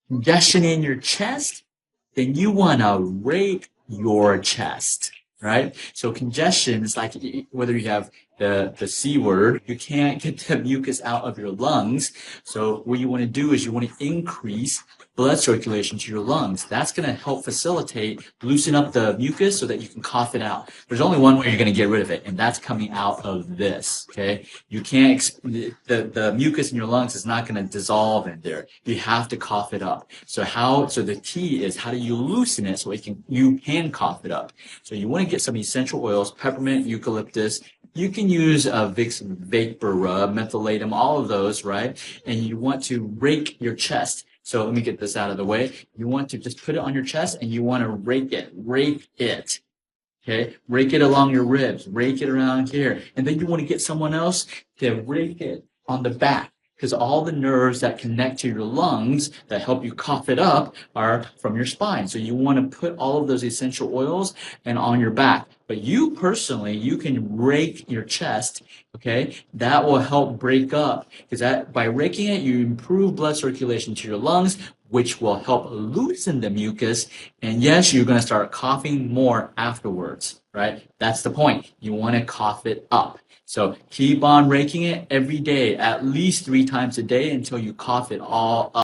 congestion in your chest, then you want to rake your chest, right? So congestion is like whether you have the C word, you can't get the mucus out of your lungs. So what you want to do is you want to increase blood circulation to your lungs. That's going to help facilitate, loosen up the mucus so that you can cough it out. There's only one way you're going to get rid of it, and that's coming out of this, okay? You can't, the mucus in your lungs is not going to dissolve in there. You have to cough it up. So the key is how do you loosen it so you can cough it up. So you want to get some essential oils, peppermint, eucalyptus. You can use Vicks Vapor Rub, mentholatum, all of those, right? And you want to rake your chest. So let me get this out of the way. You want to just put it on your chest and you want to rake it. Okay, rake it along your ribs, rake it around here. And then you want to get someone else to rake it on the back, because all the nerves that connect to your lungs that help you cough it up are from your spine. So you want to put all of those essential oils and on your back. But you personally, you can rake your chest, okay? That will help break up, because that by raking it, you improve blood circulation to your lungs, which will help loosen the mucus. And yes, you're going to start coughing more afterwards, right? That's the point. You want to cough it up. So keep on raking it every day, at least 3 times a day until you cough it all up.